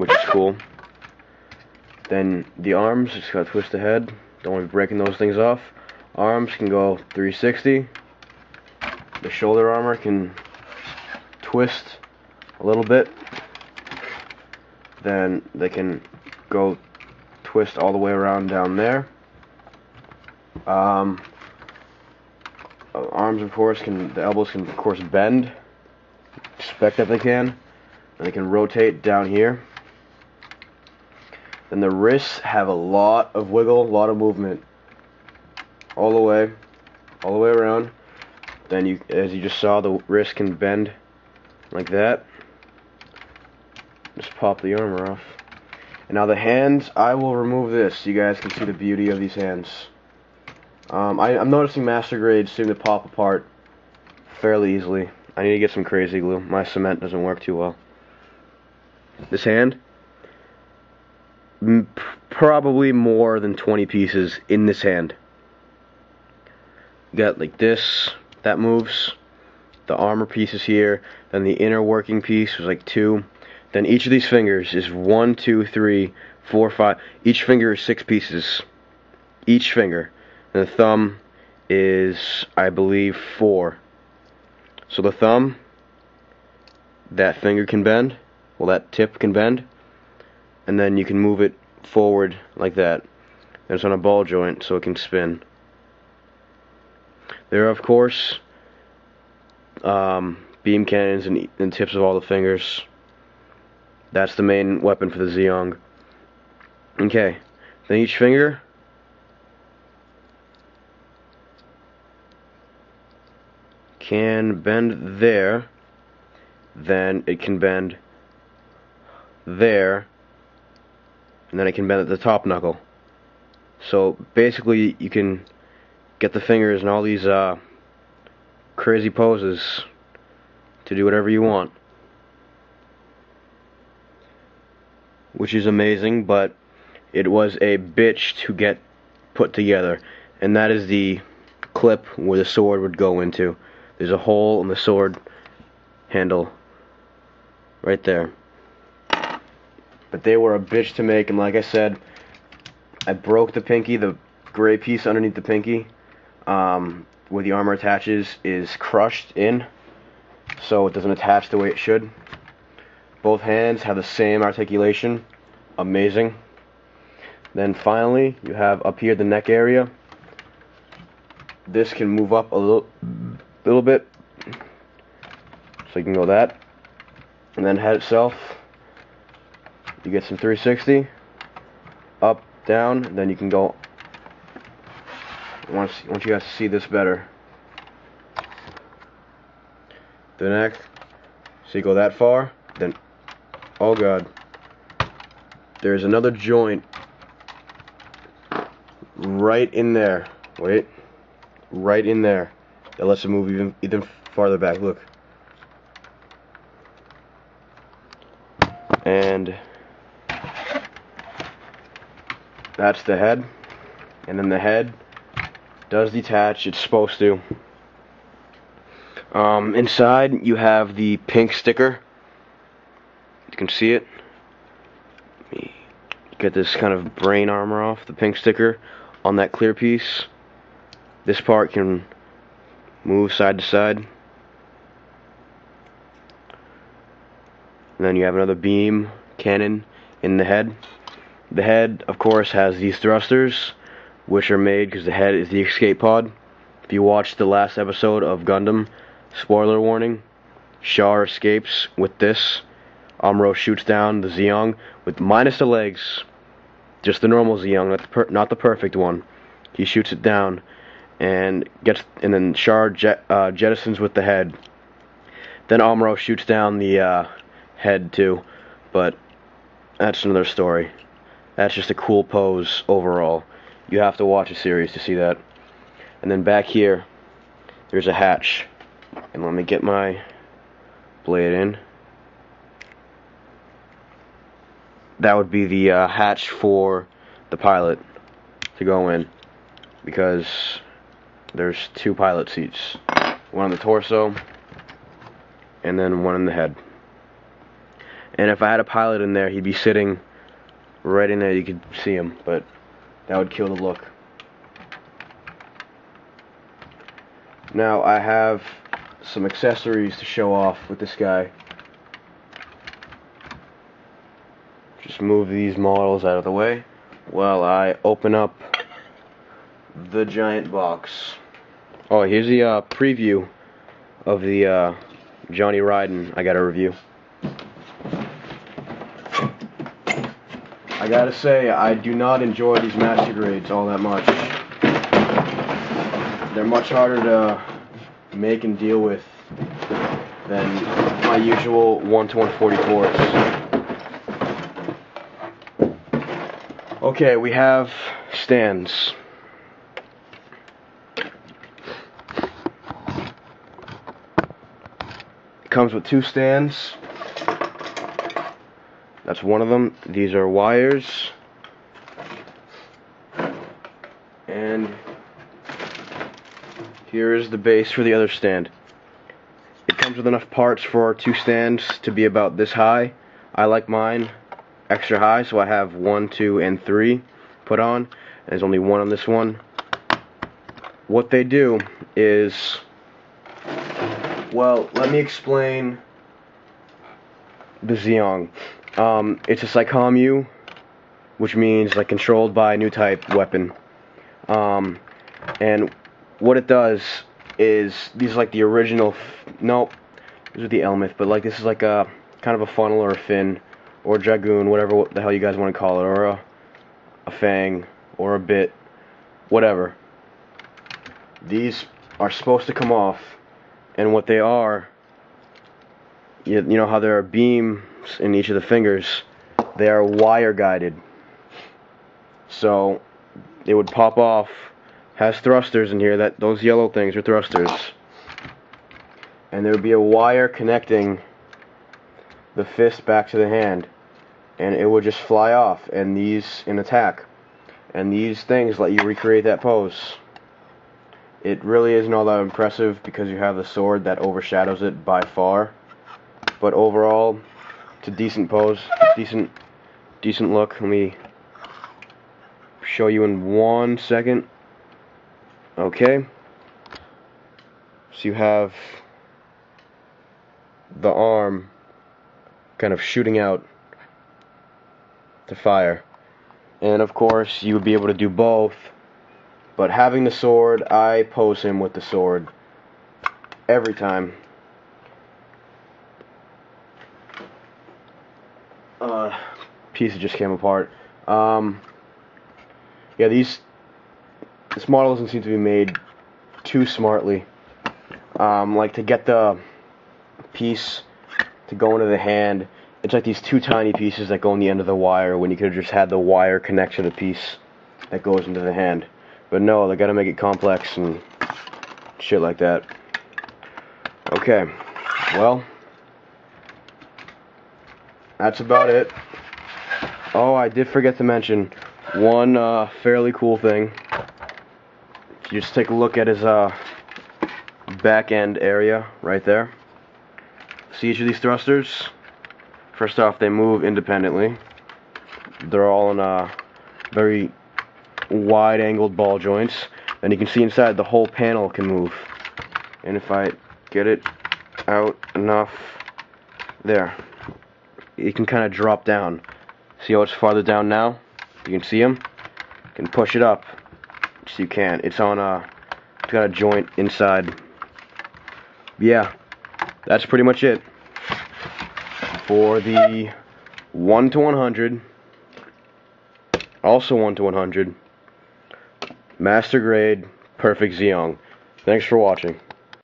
which is cool. Then the arms, just gotta twist the head. Don't want to be breaking those things off. Arms can go 360. The shoulder armor can twist a little bit. Then they can go twist all the way around down there. Arms, of course, the elbows can, of course, bend. Expect that they can. And they can rotate down here. Then the wrists have a lot of wiggle, a lot of movement. All the way around. Then you, as you just saw, the wrist can bend like that. Just pop the armor off. And now the hands, I will remove this so you guys can see the beauty of these hands. I'm noticing master grades seem to pop apart fairly easily. I need to get some crazy glue. My cement doesn't work too well. This hand, probably more than 20 pieces in this hand. You got like this, that moves. The armor piece is here. Then the inner working piece was like 2. Then each of these fingers is 1, 2, 3, 4, 5. Each finger is 6 pieces. Each finger. And the thumb is, I believe, 4. So the thumb, that finger can bend. Well, that tip can bend. And then you can move it forward like that. And it's on a ball joint so it can spin. There are, of course, beam cannons and tips of all the fingers. That's the main weapon for the Zeong. Okay, then each finger can bend there, then it can bend there, and then it can bend at the top knuckle. So basically you can get the fingers in all these crazy poses to do whatever you want, which is amazing, but it was a bitch to get put together. And that is the clip where the sword would go into. There's a hole in the sword handle right there. But they were a bitch to make, and like I said, I broke the pinky. The gray piece underneath the pinky, where the armor attaches, is crushed in, so it doesn't attach the way it should. Both hands have the same articulation. Amazing. Then finally, you have up here the neck area. This can move up a little bit, so you can go that. And then head itself, you get some 360, up, down, and then you can go. I want you guys to see this better. The neck, so you go that far, then, oh god, there's another joint right in there. Wait, right in there. That lets it move even farther back. Look. And that's the head. And then the head does detach. It's supposed to. Inside you have the pink sticker. You can see it. Let me get this kind of brain armor off. The pink sticker on that clear piece. This part can move side to side. And then you have another beam cannon in the head. The head, of course, has these thrusters, which are made because the head is the escape pod. If you watched the last episode of Gundam, spoiler warning, Char escapes with this. Amuro shoots down the Zeong with minus the legs, just the normal Zeong, not the perfect one. He shoots it down and then Char jettisons with the head. Then Amuro shoots down the head too, but that's another story. That's just a cool pose overall. You have to watch a series to see that. And then back here, there's a hatch. And let me get my blade in. That would be the hatch for the pilot to go in, because there's 2 pilot seats. One on the torso, and then one in the head. And if I had a pilot in there, he'd be sitting right in there. You could see him, but that would kill the look. Now I have some accessories to show off with this guy. Just move these models out of the way while I open up the giant box. Oh, here's the preview of the Johnny Ryden I gotta review. I gotta say, I do not enjoy these master grades all that much. They're much harder to make and deal with than my usual 1-to-144s. Okay, we have stands. Comes with 2 stands. That's one of them. These are wires. And here is the base for the other stand. It comes with enough parts for our 2 stands to be about this high. I like mine extra high, so I have 1, 2, and 3 put on. There's only 1 on this one. What they do is, well, let me explain the Zeong. It's a SICOM-U, which means like controlled by a new type weapon. And what it does is, these are like the original, nope, these are the Elmith, but like this is like a kind of a funnel or a fin or a dragoon, whatever the hell you guys want to call it, or a fang or a bit, whatever. These are supposed to come off, and what they are, you know how there are beams in each of the fingers, they are wire guided. So it would pop off. Has thrusters in here. Those yellow things are thrusters, and there would be a wire connecting the fist back to the hand, and it would just fly off. And these in attack, and these things let you recreate that pose. It really isn't all that impressive because you have the sword that overshadows it by far. But overall, it's a decent pose, decent look. Let me show you in 1 second. Okay. So you have the arm kind of shooting out to fire. And of course, you would be able to do both. But having the sword, I pose him with the sword every time. Piece just came apart. Yeah, this model doesn't seem to be made too smartly. Like to get the piece to go into the hand, it's like these 2 tiny pieces that go in the end of the wire when you could have just had the wire connect to the piece that goes into the hand. But no, they gotta make it complex and shit like that. Okay, well, that's about it. Oh, I did forget to mention one fairly cool thing. You just take a look at his back end area right there. See each of these thrusters? First off, they move independently. They're all in very wide-angled ball joints. And you can see inside the whole panel can move. And if I get it out enough, there, it can kind of drop down. See how it's farther down now? You can see him. You can push it up. So you can. It's on it's got a joint inside. Yeah, that's pretty much it for the 1-to-100. Also 1-to-100. Master grade, perfect Zeong. Thanks for watching.